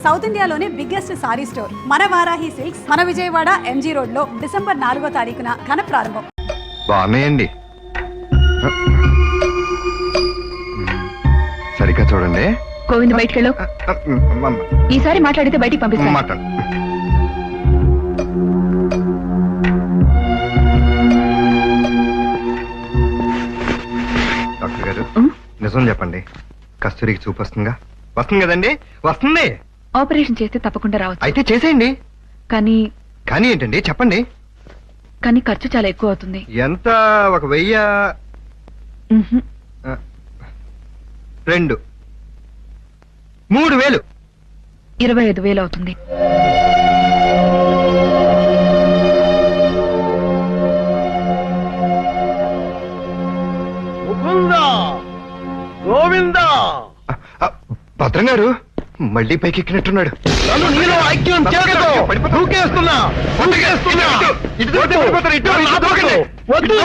South ఇండియాలోనే biggest sorry store మన Varahi silks మన విజయవాడ ఎంజీ రోడ్ లో డిసెంబర్ 4వ తారీఖున ఘన ప్రారంభం. బాగున్నాయండి. సరిగ్గా చూడండి. గోవింద్ బయటకెళ్ళు. ఈసారి మాట్లాడితే బయటికి పంపిస్తాను. మాట్లాడు. డాక్టర్ గారు నిజం చెప్పండి, కస్తూరికి చూపు వస్తుందిగా? వస్తుంది కదండి? వస్తుంది. ఆపరేషన్ చేస్తే తప్పకుండా రావచ్చు. అయితే చేసేయండి. కానీ కానీ ఏంటండి చెప్పండి. కానీ ఖర్చు చాలా ఎక్కువ అవుతుంది. ఎంత? 1000, 2, 3000. 25,000 అవుతుంది. గోవిందా, భద్రం గారు మళ్ళీ పైకి ఎక్కినట్టున్నాడు. నన్ను నీలో ఐక్యం చేస్తూ దూకేస్తున్నా. వద్దు.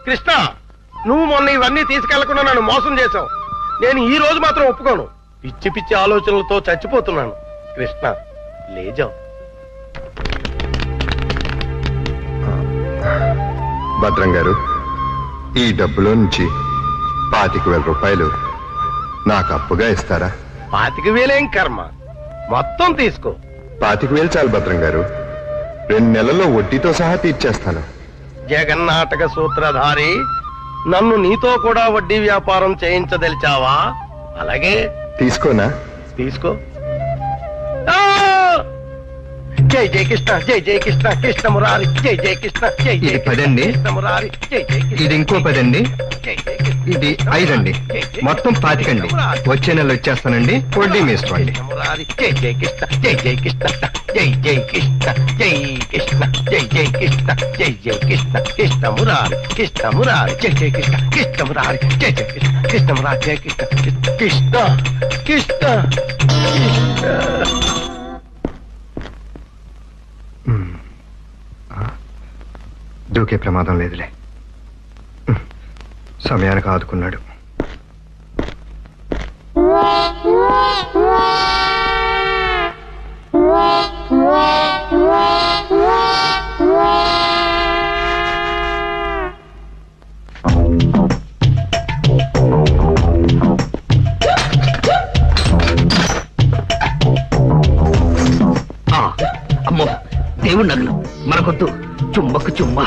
కృష్ణ, నువ్వు మొన్న ఇవన్నీ తీసుకెళ్లకుండా నన్ను మోసం చేశావు. నేను ఈ రోజు మాత్రం ఒప్పుకోను. పిచ్చి పిచ్చి ఆలోచనలతో చచ్చిపోతున్నాను. కృష్ణ లేజావు. భద్రం గారు, ఈ డబ్బులో నుంచి 25,000 రూపాయలు నాకు అప్పుగా ఇస్తారా? 25,000 కర్మ, మొత్తం తీసుకో. 25,000 చాలు భద్రం గారు. 2 నెలల్లో వడ్డీతో సహా తీర్చేస్తాను. జగన్నాటక సూత్రధారి, నన్ను నీతో కూడా వడ్డీ వ్యాపారం చేయించదలిచావా? అలాగే తీసుకోనా? తీసుకో. జై జై కృష్ణ, జై జై కృష్ణ, కృష్ణ మురారి, జై జై కృష్ణ, జై జై ఇది 10 అండి. కృష్ణ మురారి, జై జై కృష్ణ. ఇది ఇంకో 10 అండి. జై జై కృష్ణ. ఇది 5 అండి. మొత్తం 25 అండి. వచ్చే నెల వచ్చేస్తానండి. వడ్డీ మీ ఇష్టం అండి. కృష్ణ మురారి, జై జై కృష్ణ, జై జై కృష్ణ, జై జై కృష్ణ, జై కృష్ణ, జై జై కృష్ణ, జై జై కృష్ణ, కృష్ణ మురారి, కృష్ణ మురారి, జై జై కృష్ణ, కృష్ణ మురారి, జై జై కృష్ణ, కృష్ణ మురారి, జై కృష్ణ, కృష్ణ కృష్ణ కృష్ణ. దూకే ప్రమాదం లేదులే. సమయానికి ఆదుకున్నాడు. అమ్మో, దేవుడి నగలు మనకొద్దు. చుమ్మకు చుమ్మా.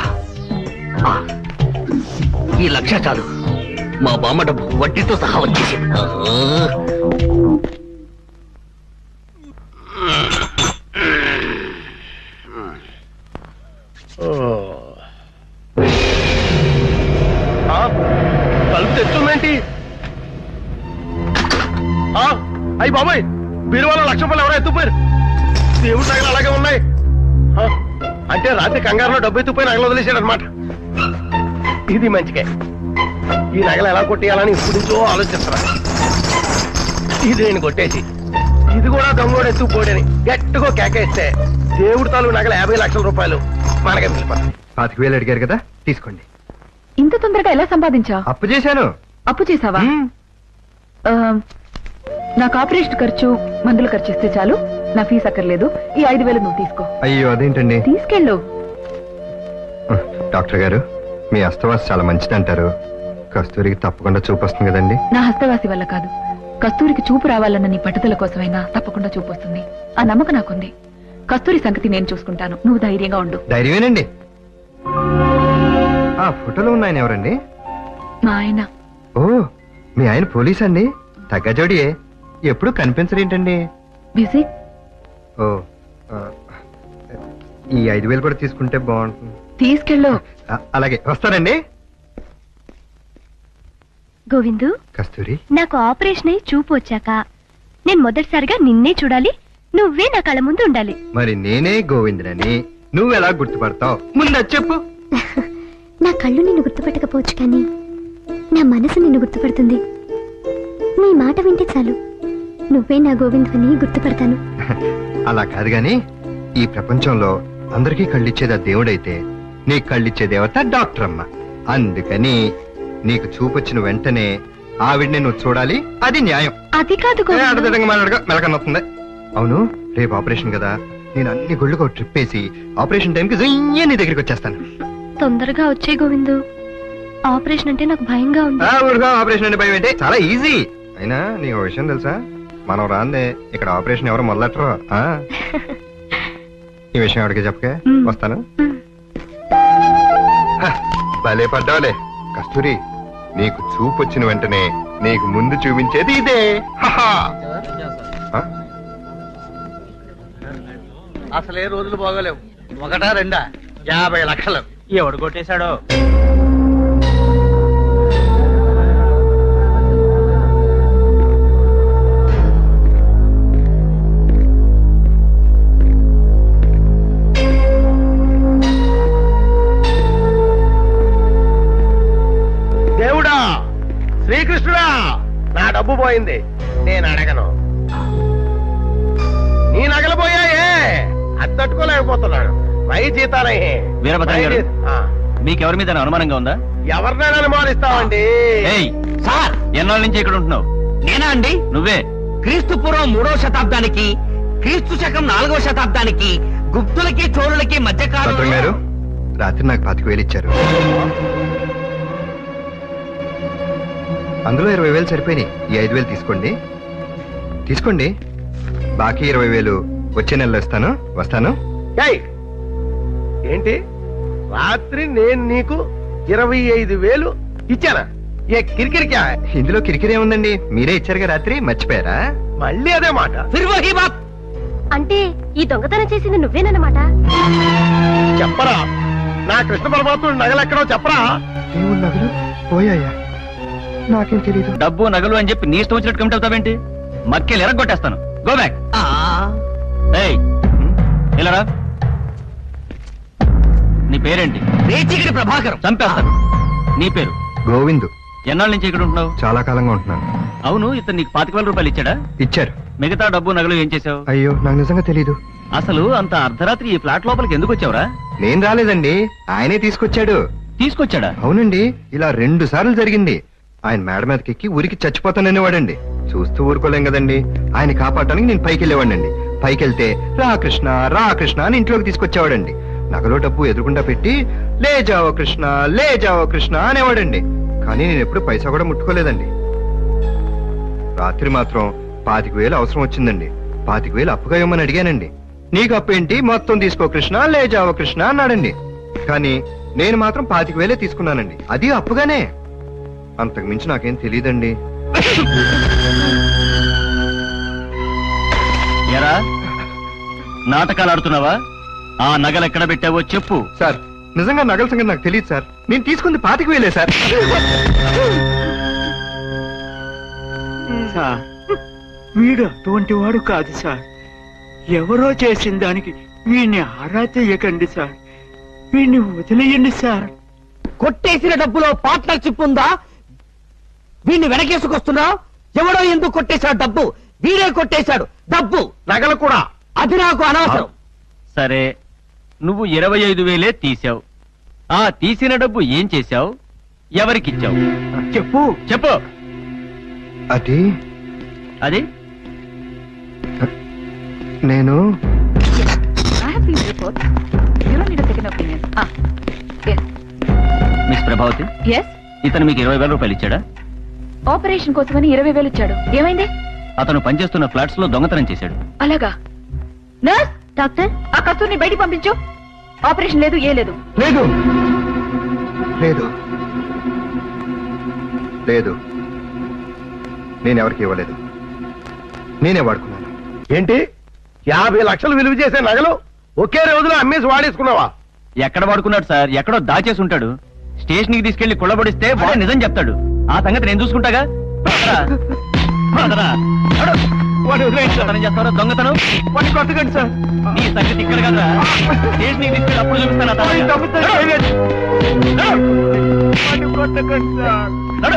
ఈ 1,00,000 చాలు. మా బామ్మ డబ్బు వడ్డీతో సహా వచ్చేసి. తలుపు తెచ్చుందేంటి? అయ్యి బాబాయ్, బీరువాలో 1,00,000 రూపాయలు ఎవరో ఎత్తుపోయారు. దేవుడి నగలు అలాగే ఉన్నాయి. అంటే రాత్రి కంగారులో డబ్బు ఎత్తుపోయి నగలు వదిలేశాడు అనమాట. ఇది మంచిగా. ఈ నగలు ఎలా కొట్టేయాలని ఇప్పుడు నుంచో ఆలోచిస్తున్నా. ఇది నేను కొట్టేసి ఇది కూడా దొంగోడు ఎత్తుకుపోడని గట్టిగా కేకేస్తే దేవుడి తాలూకు నగలు 50,00,000 రూపాయలు మనకే మిగిలిపోతాయి. 25,000 అడిగారు కదా, తీసుకోండి. ఇంత తొందరగా ఎలా సంపాదించావు? అప్పు చేశాను. అప్పు చేసావా? నాకు ఆపరేషన్ ఖర్చు, మందులు ఖర్చు ఇస్తే చాలు. నా ఫీజు అక్కర్లేదు. ఈ 5,000 నువ్వు తీసుకో. అయ్యో, అదేంటండి? తీసుకెళ్ళు. డాక్టర్ గారు, మీ అస్తవాసి చాలా మంచిదంటారు. కస్తూరికి తప్పకుండా చూపు వస్తుంది కదండి? నా హస్తవాసి వల్ల కాదు, కస్తూరికి చూపు రావాలన్న నీ పట్టుదల కోసమైనా తప్పకుండా చూపు వస్తుంది. ఆ నమ్మకం నాకుంది. కస్తూరి సంగతి నేను చూసుకుంటాను. నువ్వు ధైర్యంగా ఉండు. ధైర్యమేనండి. ఆ ఫోటోలో ఉన్న ఆయన ఎవరండి? మా ఆయన. ఓ, మీ ఆయన పోలీస్ అండి? తగ్గ జోడియే. ఎప్పుడు కనిపించరేంటండి? బిజీ. ఓ, ఈ 5,000 కూడా తీసుకుంటే బాగుంటుంది. తీసుకెళ్ళు. అలాగే, వస్తానండి. గోవిందు, కస్తూరి, నాకు ఆపరేషన్ అయి చూపు వచ్చాక నేను మొదటిసారిగా నిన్నే చూడాలి. నువ్వే నా కళ్ళ ముందు ఉండాలి. మరి నేనే గోవిందునని నువ్వెలా గుర్తుపడతావు? ముందు చెప్పు. నా కళ్ళు నిన్ను గుర్తుపట్టకపోవచ్చు, కానీ నా మనసు నిన్ను గుర్తుపడుతుంది. నీ మాట వింటే చాలు, నువ్వే నా గోవిందు అని గుర్తుపడతాను. అలా కాదు గాని, ఈ ప్రపంచంలో అందరికీ కళ్ళిచ్చేది ఆ దేవుడైతే నీ కళ్ళిచ్చే దేవత డాక్టర్ అమ్మ. అందుకని నీకు చూపొచ్చిన వెంటనే ఆవిడని నువ్వు చూడాలి, అది న్యాయం. అది కాదు మెలకనొస్తుంది. అవును, రేపు ఆపరేషన్ కదా, నేను అన్ని గుళ్ళకు ట్రిప్ వేసి ఆపరేషన్ టైంకి జుయ్యే నీ దగ్గరికి వచ్చేస్తాను. తొందరగా వచ్చే గోవిందు, ఆపరేషన్ అంటే నాకు భయంగా ఉంది. ఆపరేషన్ అంటే భయం అంటే చాలా ఈజీ. అయినా నీకు ఒక విషయం తెలుసా, మనం రాందే ఇక్కడ ఆపరేషన్ ఎవరు మొదలెట్టరు. ఈ విషయం ఎవరికి చెప్పకే, వస్తాను. భలే పడ్డావులే కస్తూరి, నీకు చూపు వచ్చిన వెంటనే నీకు ముందు చూపించేది ఇదే. అసలే రోజులు బాగోలేవు. ఒకటా రెండా 50 లక్షలు ఎవడు కొట్టేశాడో. దేవుడా, శ్రీకృష్ణుడా, నా డబ్బు పోయింది, నేను అడగను. నీ నగలు పోయాయే, అది తట్టుకోలేకపోతున్నాడు. మై జీతాలయ్యే. వీరభద్రయ్య గారు, మీకెవరి మీద అనుమానంగా ఉందా? ఎవరినైనా అనుమానిస్తామండి. సార్, ఎన్నాళ్ళ నుంచి ఇక్కడ ఉంటున్నావు? నేనా అండి? నువ్వే. క్రీస్తు పూర్వం 3వ శతాబ్దానికి, క్రీస్తు శకం 4వ శతాబ్దానికి గుప్తులకి చోరులకి మధ్య భద్రం గారు, రాత్రి నాకు 25,000 ఇచ్చారు. అందులో 20,000 సరిపోయినాయి. ఈ 5,000 తీసుకోండి. తీసుకోండి, బాకీ 20,000 వచ్చే నెలలో ఇస్తాను. వస్తాను. ఏయ్, ఏంటి రాత్రి నేను నీకు 25,000 ఇచ్చానా? ఏ కిరికిరికా? ఇందులో కిరికిరే ఉందండి, మీరే ఇచ్చారుగా రాత్రి, మర్చిపోయారా? మళ్ళీ అదే మాట. అంటే ఈ దొంగతనం చేసింది నువ్వేనన్నమాట? చెప్పరా, నా కృష్ణ పరమాత్ముడు నగలెక్కడో చెప్పరా. దేవుడు నగలు పోయాయా? నాకేం తెలీదు. డబ్బు నగలు అని చెప్పి నీ ఇష్టం వచ్చినట్టు కమిట్ అవుతావేంటి? మక్కేలు ఎరగొట్టేస్తాను. Go back. ఇలా నీ పేరేంటి? రేచిగిరి ప్రభాకరం. చంపేస్తాను. నీ పేరు? గోవిందు. ఎన్నాళ్ళ నుంచి ఇక్కడ ఉంటున్నావు? చాలా కాలంగా ఉంటున్నాను. అవును, ఇతను నీకు 25,000 రూపాయలు ఇచ్చాడా? ఇచ్చారు. మిగతా డబ్బు నగలు ఏం చేసావు? అయ్యో, నాకు నిజంగా తెలీదు. అసలు అంత అర్ధరాత్రి ఈ ఫ్లాట్ లోపలికి ఎందుకు వచ్చావురా? నేను రాలేదండి, ఆయనే తీసుకొచ్చాడు. తీసుకొచ్చాడా? అవునండి, ఇలా 2 సార్లు జరిగింది. ఆయన మేడ మీదకి ఎక్కి ఊరికి చచ్చిపోతాననేవాడండి. చూస్తూ ఊరుకోలేం కదండి, ఆయన కాపాడటానికి నేను పైకి వెళ్ళేవాడండి. పైకి వెళ్తే రా కృష్ణ, రా కృష్ణ అని ఇంట్లోకి తీసుకొచ్చేవాడండి. నగలో డబ్బు ఎదురుకుండా పెట్టి లే జావో కృష్ణ, లే జావో కృష్ణ అనేవాడండి. కానీ నేను ఎప్పుడు పైసా కూడా ముట్టుకోలేదండి. రాత్రి మాత్రం 25,000 అవసరం వచ్చిందండి. 25,000 అప్పుగా ఇవ్వమని అడిగానండి. నీకు అప్పు ఏంటి, మొత్తం తీసుకో కృష్ణ, లే జావో కృష్ణ అన్నాడండి. కానీ నేను మాత్రం 25,000 తీసుకున్నానండి, అది అప్పుగానే. అంతకు మించి నాకేం తెలియదండి. ఎరా, నాటకాలు ఆడుతున్నావా? ఆ నగలు ఎక్కడ పెట్టావో చెప్పు. సార్, నిజంగా నగల సంగతి నాకు తెలియదు సార్. నేను తీసుకుంది 25,000 సార్. సార్, వీడు అటువంటి వాడు కాదు సార్. ఎవరో చేసిన దానికి వీడిని ఆరా తీయకండి సార్. వీడిని వదిలేయండి సార్. కొట్టేసిన డబ్బులో పార్ట్నర్షిప్ ఉందా? వీడిని వెనకేసుకొస్తున్నావు. ఎవడో ఎందుకు కొట్టేశాడు డబ్బు? వీడే కొట్టేశాడు డబ్బు, నగలు కూడా. అది నాకు అనవసరం. సరే, నువ్వు 25,000 తీసావు. ఆ తీసిన డబ్బు ఏం చేశావు? ఎవరికిచ్చావు? చెప్పు. చెప్పు. అది అది నేను మిస్ ప్రభావతి, ఇతను మీకు 20,000 రూపాయలు ఇచ్చాడా? ఆపరేషన్ కోసమని 20,000 ఇచ్చాడు. ఏమైంది? అతను పనిచేస్తున్న ఫ్లాట్స్ లో దొంగతనం చేశాడు. అలాగా? నర్స్, డాక్టర్, ఆ కస్తూరిని బయటికి పంపించు. ఆపరేషన్ లేదు, ఏ లేదు. లేదు లేదు లేదు, నేనెవరికి ఇవ్వలేదు, నేనే వాడుకున్నాను. ఏంటి 50 లక్షలు విలువ చేసే నగలు ఒకే రోజులో అమ్మేసి వాడేసుకున్నావా? ఎక్కడ వాడుకున్నాడు సార్? ఎక్కడో దాచేసి ఉంటాడు. స్టేషన్ కి తీసుకెళ్లి కుళ్ళబడిస్తే వాడు నిజం చెప్తాడు. ఆ సంగతి నేను చూసుకుంటాగా. దొంగతనం వాడిని కొట్టకండి సార్. నీ సంగతి ఇక్కడ కదా, స్టేషన్ కి తీసుకెళ్ళి అప్పుడు చూపిస్తాను. వాడిని కొట్టకండి సార్.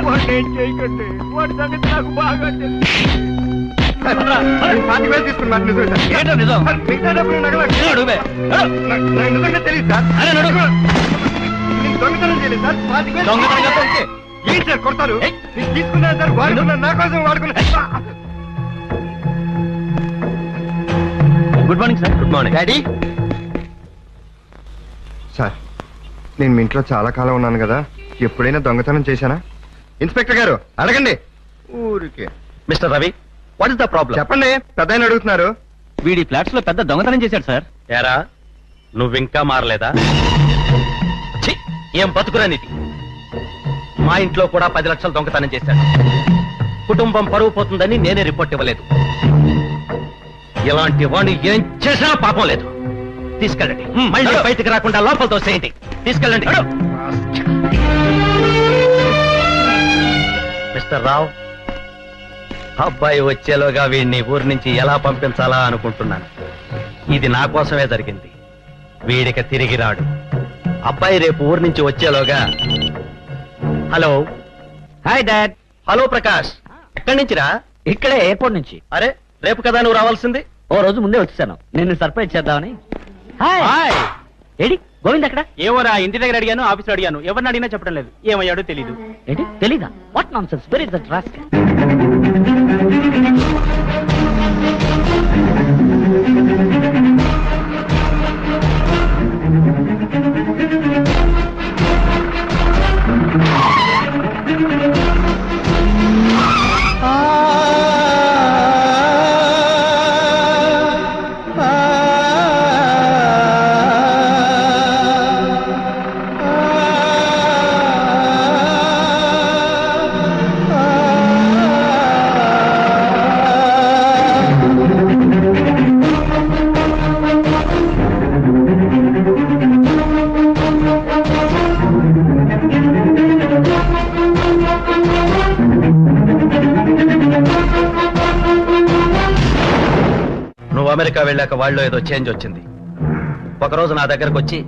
వాడిని ఏం చేయకండి. వాడి సంగతి నాకు బాగా తెలుసు. 25,000 తీసుకున్నాను, నిజమే సార్. ఏంటో నిజం? మిగతా డబ్బులు నగలు అడుగుబే. నాకు నిజంగా తెలియదు సార్. అరే నడు. దొంగతనం చేస్తే ఏంటి సార్ కొడతారు? నేను తీసుకున్నాను సార్, వాడుకున్నాను, నా కోసం వాడుకున్నాను. Good morning sir. Good morning daddy. Sir, నేను మీ ఇంట్లో చాలా కాలం ఉన్నాను కదా, ఎప్పుడైనా దొంగతనం చేశానా? ఇన్స్పెక్టర్ గారు అడగండి. ఊరికే. Mister Ravi, what is the problem? చెప్పండి, పెద్ద ఆయన అడుగుతున్నారు. వీడి ఫ్లాట్స్ లో పెద్ద దొంగతనం చేశాడు సార్. ఏరా, నువ్వింకా మారలేదా? ఛీ, ఏం బతుకురా నీది. మా ఇంట్లో కూడా 10 లక్షలు దొంగతనం చేశాడు. కుటుంబం పరువు పోతుందని నేనే రిపోర్ట్ ఇవ్వలేదు. ఇలాంటి వాడిని ఏం చేసినా పాపం లేదు. తీసుకెళ్ళండి, మళ్ళీ బయటికి రాకుండా లోపల తోసేయండి. తీసుకెళ్ళండి. మిస్టర్ రావ్, అబ్బాయి వచ్చేలోగా వీడిని ఊరి నుంచి ఎలా పంపించాలా అనుకుంటున్నాను. ఇది నా కోసమే జరిగింది. వీడికి తిరిగి రాడు. అబ్బాయి రేపు ఊరి నుంచి వచ్చేలోగా. Hello. Hi dad. Hello Prakash, ఎక్కడి నుంచి రా? ఇక్కడే ఎయిర్పోర్ట్ నుంచి. అరే, రేపు కదా నువ్వు రావాల్సింది. ఓ రోజు ముందే వచ్చేసాను, నిన్ను సర్ప్రైజ్ చేద్దామని. హాయ్. ఏడి గోవింద్ అక్కడ? ఏమోరా, ఇంటి దగ్గర అడిగాను, ఆఫీసులో అడిగాను, ఎవరిని అడిగినా చెప్పడం లేదు. ఏమయ్యాడో తెలీదు. ఏంటి తెలీదా? What nonsense, where is that rascal? America వెళ్ళాక వాళ్ళు ఏదో చేంజ్ వచ్చింది. ఒకరోజు నా దగ్గరకు వచ్చి,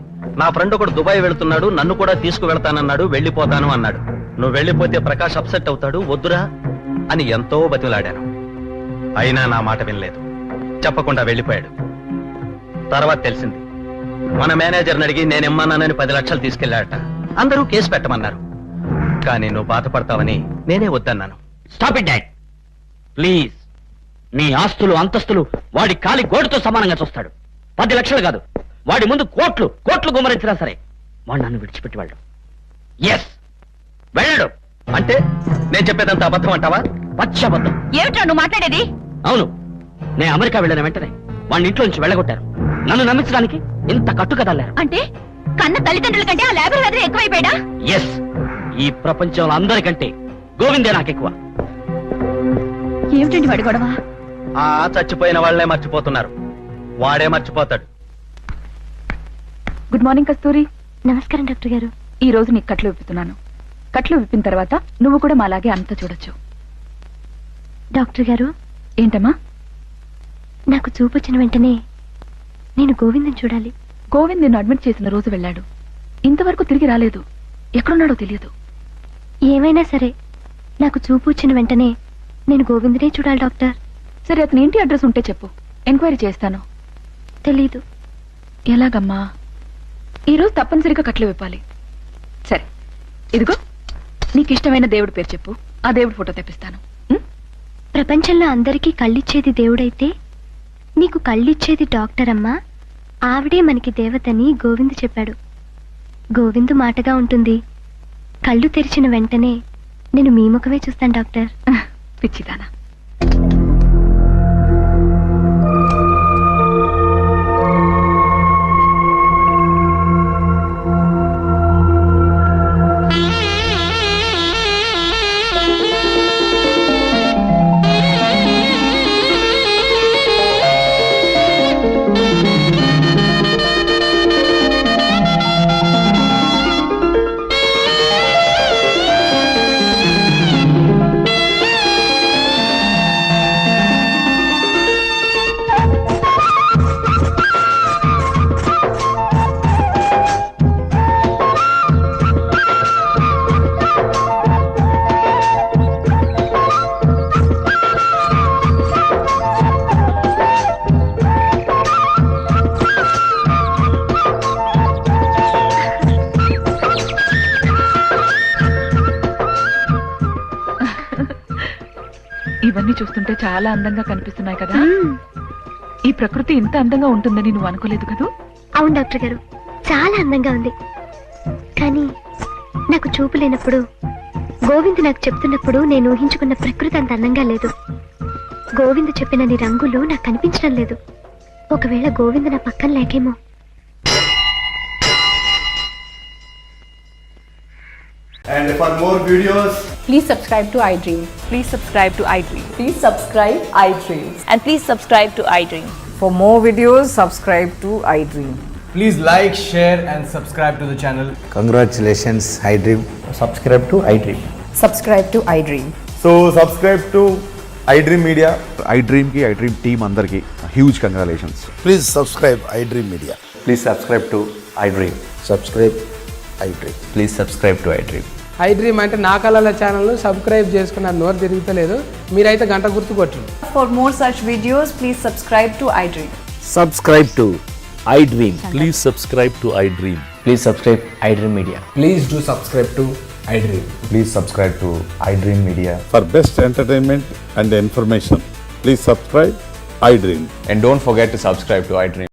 నా ఫ్రెండ్ ఒకడు దుబాయ్ వెళుతున్నాడు, నన్ను కూడా తీసుకువెళ్తానన్నాడు, వెళ్ళిపోతాను అన్నాడు. నువ్వు వెళ్ళిపోతే ప్రకాష్ అప్సెట్ అవుతాడు, వద్దురా అని ఎంతో బతిమలాడాను. అయినా నా మాట వినలేదు, చెప్పకుండా వెళ్ళిపోయాడు. తర్వాత తెలిసింది, మన మేనేజర్ని అడిగి నేనేమన్నానని 10 లక్షలు తీసుకెళ్లాడట. అందరూ కేసు పెట్టమన్నారు, కానీ నువ్వు బాధపడతావని నేనే వద్దన్నాను. Stop it dad please. నీ ఆస్తులు అంతస్తులు వాడి కాలి గోడుతో సమానంగా చూస్తాడు. 10 లక్షలు కాదు, వాడి ముందు కోట్లు కోట్లు గుమ్మరించినా సరే వాడు నన్ను విడిచిపెట్టి వెళ్ళడు. ఎస్, వెళ్ళడు. అంటే నేను చెప్పేదంత అబద్ధం అంటావా? పచ్చబద్ధం. ఏమిట్రా నువ్వు మాట్లాడేది? అవును, నేను అమెరికా వెళ్ళిన వెంటనే వాడిని ఇంట్లో నుంచి వెళ్ళగొట్టారు. నన్ను నమ్మించడానికి ఇంత కట్టుకదల్లారు. అంటే కన్న తల్లిదండ్రుల కంటే ఆ లేబర్ వెదర్ ఎక్కువైపోయాడా? ఎస్, ఈ ప్రపంచంలో అందరికంటే గోవిందే నాకు ఎక్కువ. ఏమిటండి వాడి గొడవ? ఆ చచ్చిపోయిన వాళ్ళే మర్చిపోతున్నారు, వాడే మర్చిపోతాడు. గుడ్ మార్నింగ్ కస్తూరి. నమస్కారం డాక్టర్ గారు. ఈ రోజు నీకు కట్లు విప్పుతున్నాను. కట్లు విప్పిన తర్వాత నువ్వు కూడా మాలాగే అంతా చూడొచ్చు. డాక్టర్ గారు. ఏంటమ్మా? నాకు చూపు వచ్చిన వెంటనే నేను గోవిందని చూడాలి. గోవింద్ నిన్ను అడ్మిట్ చేసిన రోజు వెళ్ళాడు, ఇంతవరకు తిరిగి రాలేదు. ఎక్కడున్నాడో తెలియదు. ఏమైనా సరే నాకు చూపు వచ్చిన వెంటనే నేను గోవిందనే చూడాలి డాక్టర్. సరే, అతని ఇంటి అడ్రస్ ఉంటే చెప్పు, ఎంక్వైరీ చేస్తాను. తెలీదు. ఎలాగమ్మా? ఈరోజు తప్పనిసరిగా కట్లు విప్పాలి. సరే, ఇదిగో నీకు ఇష్టమైన దేవుడి పేరు చెప్పు, ఆ దేవుడి ఫోటో తెప్పిస్తాను. ప్రపంచంలో అందరికీ కళ్ళిచ్చేది దేవుడైతే నీకు కళ్ళిచ్చేది డాక్టర్ అమ్మా. ఆవిడే మనకి దేవతని గోవింద్ చెప్పాడు. గోవిందు మాటగా ఉంటుంది. కళ్ళు తెరిచిన వెంటనే నేను మీ ముఖమే చూస్తాను డాక్టర్. పిచ్చిదానా. ఇవన్నీ చూస్తుంటే చాలా అందంగా కనిపిస్తున్నాయి కదా. ఈ ప్రకృతి ఇంత అందంగా ఉంటుందని నువ్వు అనుకోలేదు కదూ? అవును డాక్టర్ గారు, చాలా అందంగా ఉంది. కానీ నాకు చూపు లేనప్పుడు, గోవింద్ నాకు చెప్తున్నప్పుడు నేను ఊహించుకున్న ప్రకృతి అంత అందంగా లేదు. గోవింద్ చెప్పినన్ని రంగులు నాకు కనిపించడం లేదు. ఒకవేళ గోవింద్ నా పక్కన లేకేమో. And for more videos, Please subscribe to iDream. Please subscribe to iDream. Please subscribe iDream. And please subscribe to iDream. For more videos, subscribe to iDream. please like, share and subscribe to the channel. Congratulations, iDream. Subscribe to iDream. Subscribe to iDream. So subscribe to iDream Media. iDream ki iDream team andarki huge congratulations. Please subscribe iDream Media. Please subscribe to iDream. Subscribe iDream. Please subscribe to iDream. iDream అంటే నా కళల channel subscribe చేసుకున్న నోరు తిరుగుతలేదు. మీరైతే గంట గుర్తు కొట్టండి. For more such videos, please subscribe to iDream. Subscribe to iDream. Please subscribe to iDream. Please subscribe iDream Media. Please do subscribe to iDream. Please subscribe to iDream Media. For best entertainment and information, please subscribe iDream. And don't forget to subscribe to iDream.